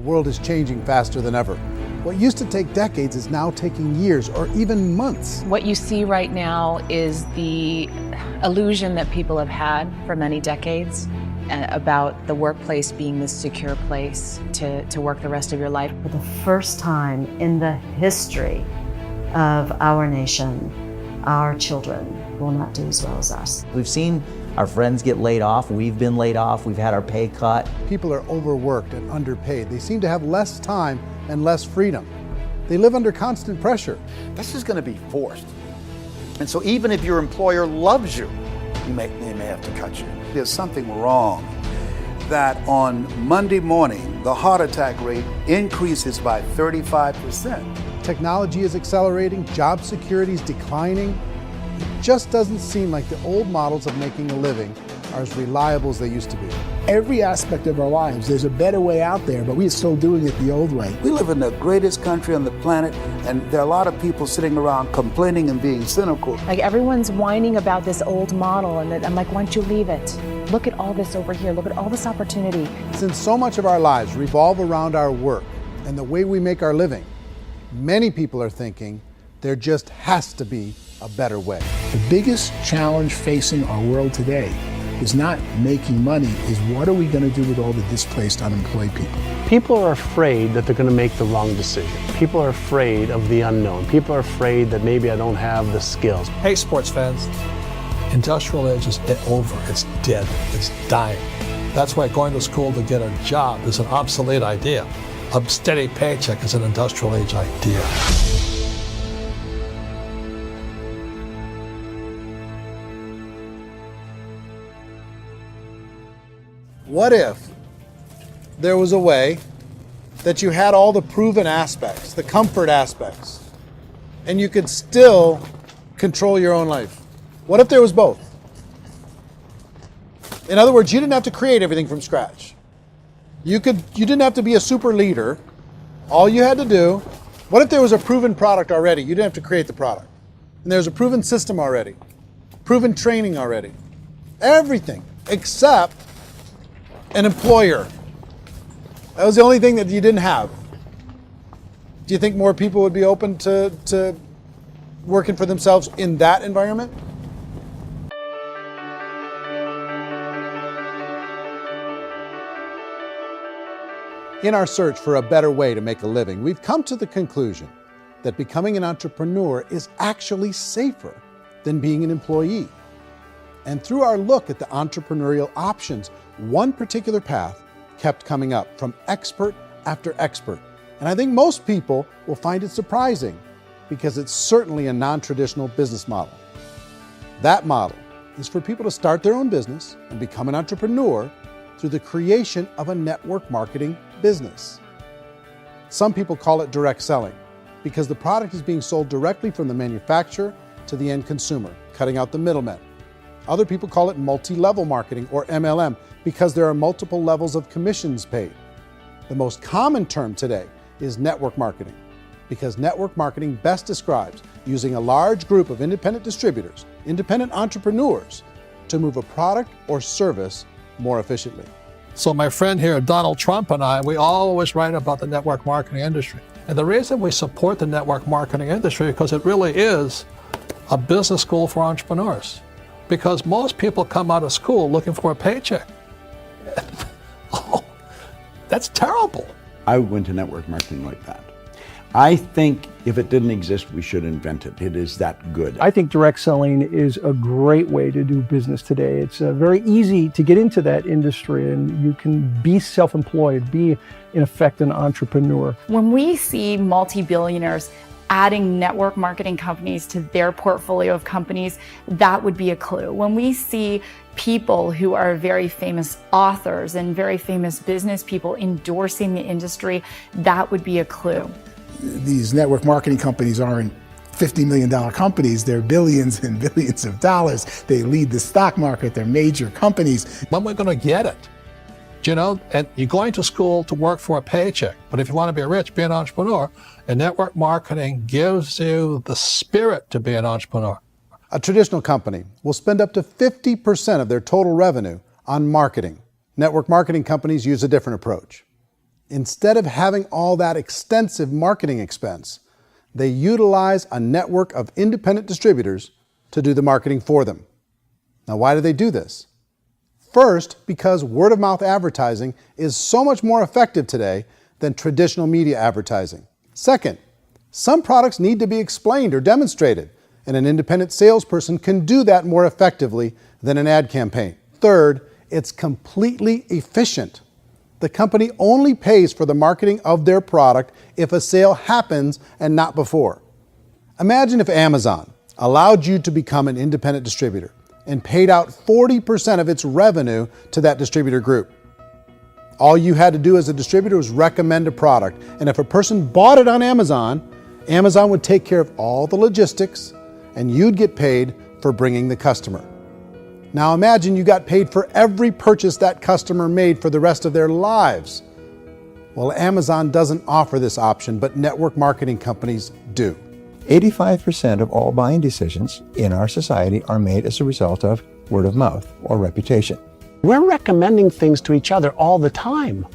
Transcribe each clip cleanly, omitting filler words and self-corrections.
world is changing faster than ever. What used to take decades is now taking years or even months. What you see right now is the illusion that people have had for many decades about the workplace being this secure place to work the rest of your life. For the first time in the history of our nation, our children will not do as well as us. We've seen our friends get laid off, we've been laid off, we've had our pay cut. People are overworked and underpaid. They seem to have less time and less freedom. They live under constant pressure. This is going to be forced. And so even if your employer loves you, they may have to cut you. There's something wrong that on Monday morning, the heart attack rate increases by 35%. Technology is accelerating, job security is declining. It just doesn't seem like the old models of making a living are as reliable as they used to be. Every aspect of our lives, there's a better way out there, but we're still doing it the old way. We live in the greatest country on the planet, and there are a lot of people sitting around complaining and being cynical. Like everyone's whining about this old model, and I'm like, why don't you leave it? Look at all this over here. Look at all this opportunity. Since so much of our lives revolve around our work and the way we make our living, many people are thinking there just has to be a better way. The biggest challenge facing our world today is not making money, is what are we going to do with all the displaced, unemployed people? People are afraid that they're going to make the wrong decision. People are afraid of the unknown. People are afraid that maybe I don't have the skills. Hey, sports fans, industrial age is over. It's dead. It's dying. That's why going to school to get a job is an obsolete idea. A steady paycheck is an industrial age idea. What if there was a way that you had all the proven aspects, the comfort aspects, and you could still control your own life? What if there was both? In other words, you didn't have to create everything from scratch. You didn't have to be a super leader. All you had to do, what if there was a proven product already? You didn't have to create the product. And there's a proven system already, proven training already. Everything except an employer. That was the only thing that you didn't have. Do you think more people would be open to working for themselves in that environment? In our search for a better way to make a living, we've come to the conclusion that becoming an entrepreneur is actually safer than being an employee. And through our look at the entrepreneurial options, one particular path kept coming up from expert after expert. And I think most people will find it surprising because it's certainly a non-traditional business model. That model is for people to start their own business and become an entrepreneur through the creation of a network marketing business. Some people call it direct selling because the product is being sold directly from the manufacturer to the end consumer, cutting out the middlemen. Other people call it multi-level marketing, or MLM, because there are multiple levels of commissions paid. The most common term today is network marketing, because network marketing best describes using a large group of independent distributors, independent entrepreneurs, to move a product or service more efficiently. So my friend here, Donald Trump, and I, we always write about the network marketing industry. And the reason we support the network marketing industry is because it really is a business school for entrepreneurs. Because most people come out of school looking for a paycheck. Oh, that's terrible. I went to network marketing like that. I think if it didn't exist, we should invent it. It is that good. I think direct selling is a great way to do business today. It's very easy to get into that industry, and you can be self-employed, be in effect an entrepreneur. When we see multi-billionaires adding network marketing companies to their portfolio of companies, that would be a clue. When we see people who are very famous authors and very famous business people endorsing the industry, that would be a clue. These network marketing companies aren't $50 million companies, they're billions and billions of dollars. They lead the stock market, they're major companies. When we're going to get it? You know, and you're going to school to work for a paycheck, but if you want to be rich, be an entrepreneur, and network marketing gives you the spirit to be an entrepreneur. A traditional company will spend up to 50% of their total revenue on marketing. Network marketing companies use a different approach. Instead of having all that extensive marketing expense, they utilize a network of independent distributors to do the marketing for them. Now, why do they do this? First, because word-of-mouth advertising is so much more effective today than traditional media advertising. Second, some products need to be explained or demonstrated, and an independent salesperson can do that more effectively than an ad campaign. Third, it's completely efficient. The company only pays for the marketing of their product if a sale happens and not before. Imagine if Amazon allowed you to become an independent distributor and paid out 40% of its revenue to that distributor group. All you had to do as a distributor was recommend a product, and if a person bought it on Amazon, Amazon would take care of all the logistics, and you'd get paid for bringing the customer. Now imagine you got paid for every purchase that customer made for the rest of their lives. Well, Amazon doesn't offer this option, but network marketing companies do. 85% of all buying decisions in our society are made as a result of word of mouth or reputation. We're recommending things to each other all the time.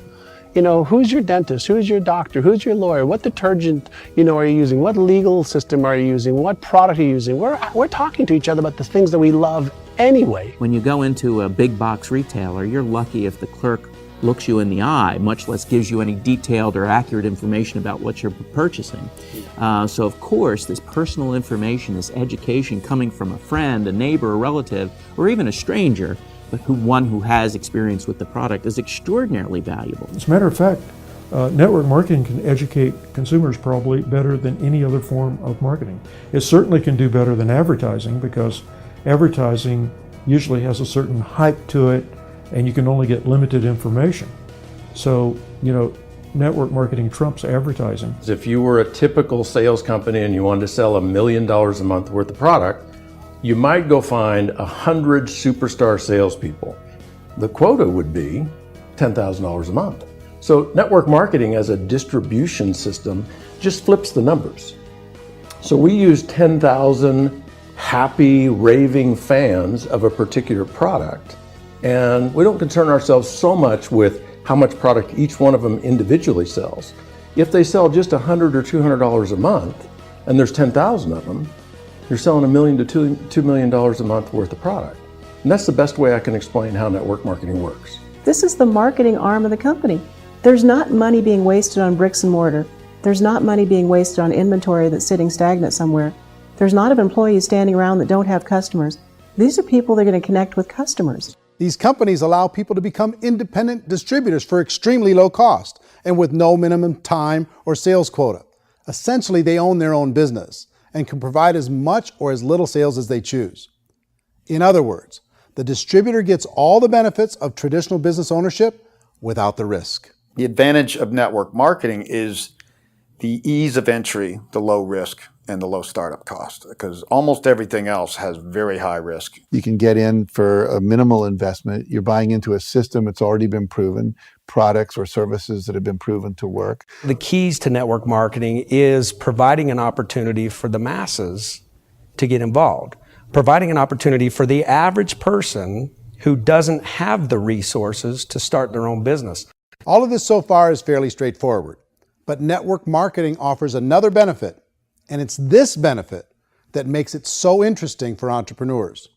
You know, who's your dentist? Who's your doctor? Who's your lawyer? What detergent, are you using? What legal system are you using? What product are you using? We're talking to each other about the things that we love anyway. When you go into a big box retailer, you're lucky if the clerk looks you in the eye, much less gives you any detailed or accurate information about what you're purchasing. So of course, this personal information, this education coming from a friend, a neighbor, a relative, or even a stranger, but one who has experience with the product is extraordinarily valuable. As a matter of fact, network marketing can educate consumers probably better than any other form of marketing. It certainly can do better than advertising, because advertising usually has a certain hype to it and you can only get limited information. So, network marketing trumps advertising. If you were a typical sales company and you wanted to sell $1 million a month worth of product, you might go find 100 superstar salespeople. The quota would be $10,000 a month. So network marketing as a distribution system just flips the numbers. So we use 10,000 happy, raving fans of a particular product, and we don't concern ourselves so much with how much product each one of them individually sells. If they sell just $100 or $200 a month, and there's 10,000 of them, you're selling $1 million to $2 million a month worth of product. And that's the best way I can explain how network marketing works. This is the marketing arm of the company. There's not money being wasted on bricks and mortar. There's not money being wasted on inventory that's sitting stagnant somewhere. There's not of employees standing around that don't have customers. These are people that are going to connect with customers. These companies allow people to become independent distributors for extremely low cost and with no minimum time or sales quota. Essentially, they own their own business and can provide as much or as little sales as they choose. In other words, the distributor gets all the benefits of traditional business ownership without the risk. The advantage of network marketing is the ease of entry, the low risk, and the low startup cost, because almost everything else has very high risk. You can get in for a minimal investment. You're buying into a system that's already been proven, products or services that have been proven to work. The keys to network marketing is providing an opportunity for the masses to get involved, providing an opportunity for the average person who doesn't have the resources to start their own business. All of this so far is fairly straightforward, but network marketing offers another benefit. And it's this benefit that makes it so interesting for entrepreneurs.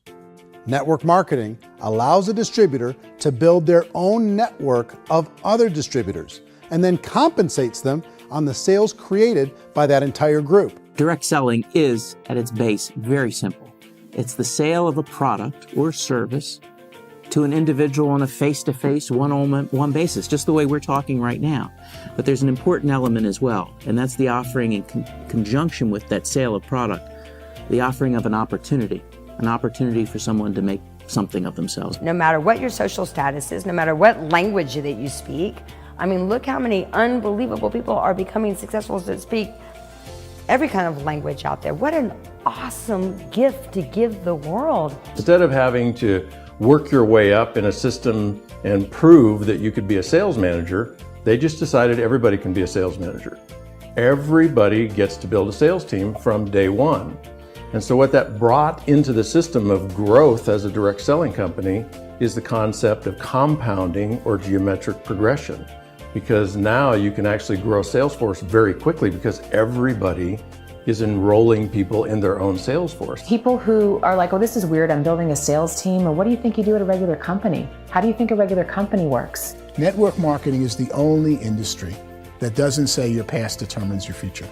Network marketing allows a distributor to build their own network of other distributors and then compensates them on the sales created by that entire group. Direct selling is, at its base, very simple. It's the sale of a product or service to an individual on a face-to-face, one-on-one basis, just the way we're talking right now. But there's an important element as well, and that's the offering in conjunction with that sale of product, the offering of an opportunity for someone to make something of themselves. No matter what your social status is, no matter what language that you speak, look how many unbelievable people are becoming successful that speak every kind of language out there. What an awesome gift to give the world. Instead of having to work your way up in a system and prove that you could be a sales manager, they just decided everybody can be a sales manager. Everybody gets to build a sales team from day one. And so what that brought into the system of growth as a direct selling company is the concept of compounding or geometric progression. because now you can actually grow a sales force very quickly because everybody is enrolling people in their own sales force. People who are like, oh, this is weird, I'm building a sales team, or what do you think you do at a regular company? How do you think a regular company works? Network marketing is the only industry that doesn't say your past determines your future.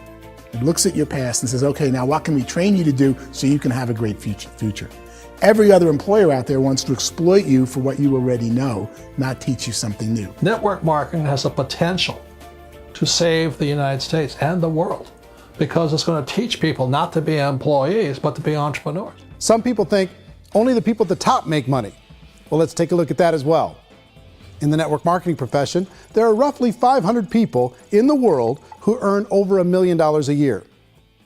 It looks at your past and says, okay, now what can we train you to do so you can have a great future? Every other employer out there wants to exploit you for what you already know, not teach you something new. Network marketing has the potential to save the United States and the world because it's going to teach people not to be employees, but to be entrepreneurs. Some people think only the people at the top make money. Well, let's take a look at that as well. In the network marketing profession, there are roughly 500 people in the world who earn over $1 million a year.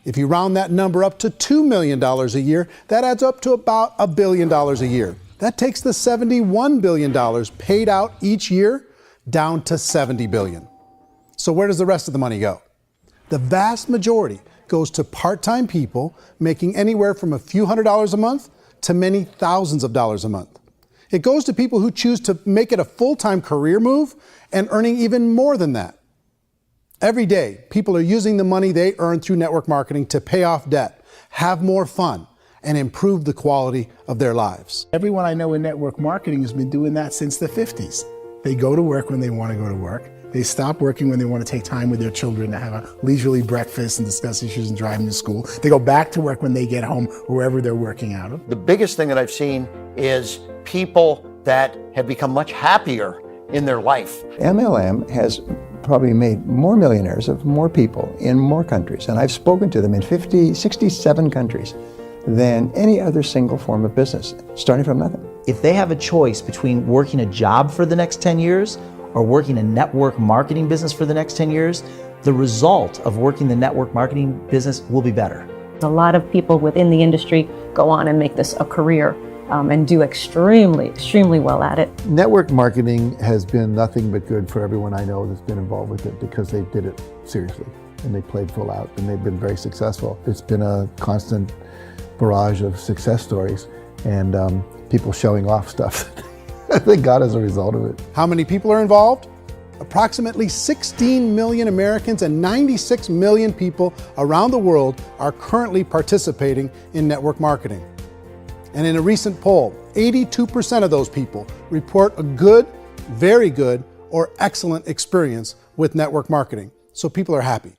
If you round that number up to $2 million a year, that adds up to about $1 billion a year. That takes the $71 billion paid out each year down to $70 billion. So where does the rest of the money go? The vast majority goes to part-time people making anywhere from a few $100s a month to many thousands of dollars a month. It goes to people who choose to make it a full-time career move and earning even more than that. Every day, people are using the money they earn through network marketing to pay off debt, have more fun, and improve the quality of their lives. Everyone I know in network marketing has been doing that since the 50s. They go to work when they want to go to work. They stop working when they want to take time with their children to have a leisurely breakfast and discuss issues and drive them to school. They go back to work when they get home, wherever they're working out of. The biggest thing that I've seen is people that have become much happier in their life. MLM has probably made more millionaires of more people in more countries, and I've spoken to them in 67 countries, than any other single form of business, starting from nothing. If they have a choice between working a job for the next 10 years or working a network marketing business for the next 10 years, the result of working the network marketing business will be better. A lot of people within the industry go on and make this a career and do extremely well at it. Network marketing has been nothing but good for everyone I know that's been involved with it because they did it seriously and they played full out and they've been very successful. It's been a constant barrage of success stories and people showing off stuff that they got as a result of it. How many people are involved? Approximately 16 million Americans and 96 million people around the world are currently participating in network marketing. And in a recent poll, 82% of those people report a good, very good, or excellent experience with network marketing. So people are happy.